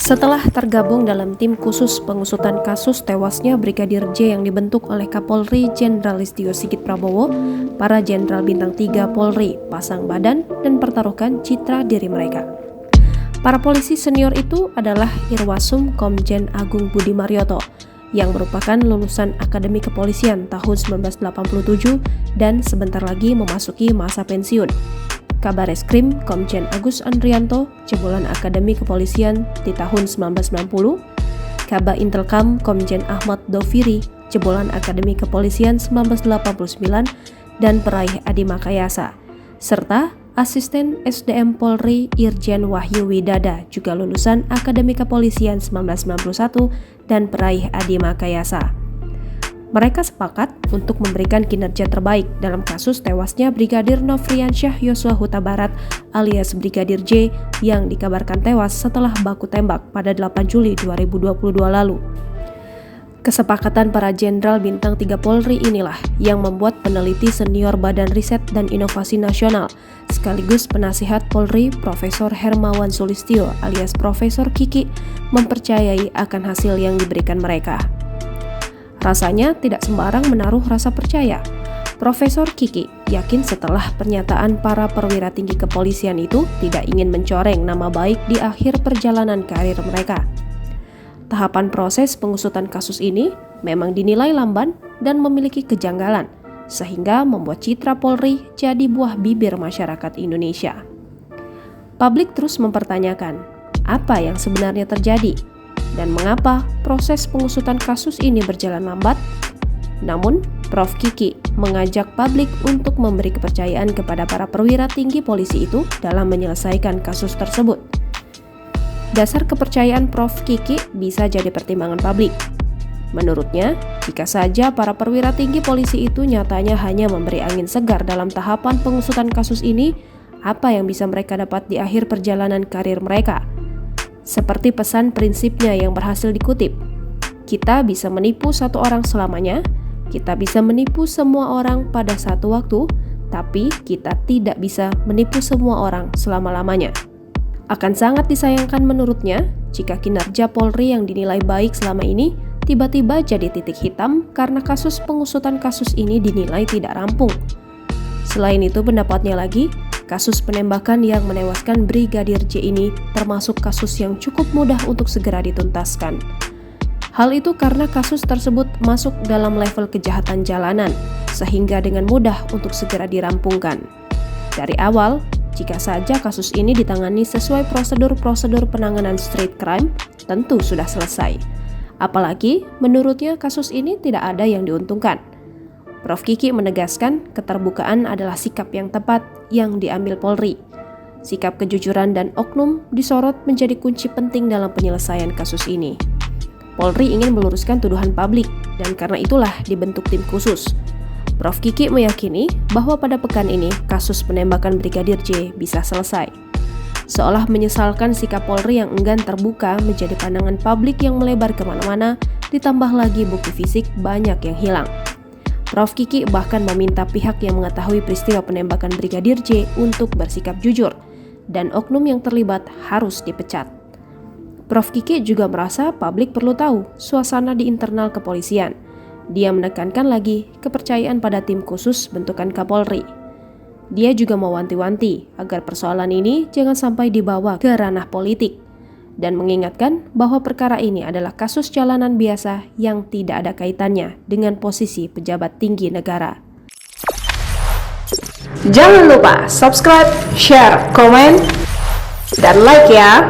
Setelah tergabung dalam tim khusus pengusutan kasus tewasnya Brigadir J yang dibentuk oleh Kapolri Jenderal Listio Sigit Prabowo, para Jenderal Bintang 3 Polri pasang badan dan pertaruhkan citra diri mereka. Para polisi senior itu adalah Irwasum Komjen Agung Budi Marioto, yang merupakan lulusan Akademi Kepolisian tahun 1987 dan sebentar lagi memasuki masa pensiun. Kabareskrim Komjen Agus Andrianto, jebolan Akademi Kepolisian di tahun 1990, Kaba Intelkam Komjen Ahmad Doviri, jebolan Akademi Kepolisian 1989 dan peraih Adi Makayasa, serta Asisten SDM Polri Irjen Wahyu Widada, juga lulusan Akademi Kepolisian 1991 dan peraih Adi Makayasa. Mereka sepakat untuk memberikan kinerja terbaik dalam kasus tewasnya Brigadir Nofriansyah Yosua Huta Barat alias Brigadir J yang dikabarkan tewas setelah baku tembak pada 8 Juli 2022 lalu. Kesepakatan para Jenderal Bintang 3 Polri inilah yang membuat peneliti senior Badan Riset dan Inovasi Nasional sekaligus penasihat Polri Profesor Hermawan Sulistyo alias Profesor Kiki mempercayai akan hasil yang diberikan mereka. Rasanya tidak sembarang menaruh rasa percaya. Profesor Kiki yakin setelah pernyataan para perwira tinggi kepolisian itu tidak ingin mencoreng nama baik di akhir perjalanan karir mereka. Tahapan proses pengusutan kasus ini memang dinilai lamban dan memiliki kejanggalan, sehingga membuat citra Polri jadi buah bibir masyarakat Indonesia. Publik terus mempertanyakan apa yang sebenarnya terjadi dan mengapa proses pengusutan kasus ini berjalan lambat. Namun, Prof. Kiki mengajak publik untuk memberi kepercayaan kepada para perwira tinggi polisi itu dalam menyelesaikan kasus tersebut. Dasar kepercayaan Prof. Kiki bisa jadi pertimbangan publik. Menurutnya, jika saja para perwira tinggi polisi itu nyatanya hanya memberi angin segar dalam tahapan pengusutan kasus ini, apa yang bisa mereka dapat di akhir perjalanan karir mereka? Seperti pesan prinsipnya yang berhasil dikutip, kita bisa menipu satu orang selamanya, kita bisa menipu semua orang pada satu waktu, tapi kita tidak bisa menipu semua orang selama-lamanya. Akan sangat disayangkan menurutnya jika kinerja Polri yang dinilai baik selama ini tiba-tiba jadi titik hitam karena kasus pengusutan kasus ini dinilai tidak rampung. Selain itu pendapatnya lagi, kasus penembakan yang menewaskan Brigadir J ini termasuk kasus yang cukup mudah untuk segera dituntaskan. Hal itu karena kasus tersebut masuk dalam level kejahatan jalanan, sehingga dengan mudah untuk segera dirampungkan. Dari awal, jika saja kasus ini ditangani sesuai prosedur-prosedur penanganan street crime, tentu sudah selesai. Apalagi, menurutnya kasus ini tidak ada yang diuntungkan. Prof. Kiki menegaskan keterbukaan adalah sikap yang tepat yang diambil Polri. Sikap kejujuran dan oknum disorot menjadi kunci penting dalam penyelesaian kasus ini. Polri ingin meluruskan tuduhan publik dan karena itulah dibentuk tim khusus. Prof. Kiki meyakini bahwa pada pekan ini kasus penembakan Brigadir J bisa selesai. Seolah menyesalkan sikap Polri yang enggan terbuka menjadi pandangan publik yang melebar kemana-mana, ditambah lagi bukti fisik banyak yang hilang. Prof. Kiki bahkan meminta pihak yang mengetahui peristiwa penembakan Brigadir J untuk bersikap jujur, dan oknum yang terlibat harus dipecat. Prof. Kiki juga merasa publik perlu tahu suasana di internal kepolisian. Dia menekankan lagi kepercayaan pada tim khusus bentukan Kapolri. Dia juga mewanti-wanti agar persoalan ini jangan sampai dibawa ke ranah politik, dan mengingatkan bahwa perkara ini adalah kasus jalanan biasa yang tidak ada kaitannya dengan posisi pejabat tinggi negara. Jangan lupa subscribe, share, komen, dan like ya!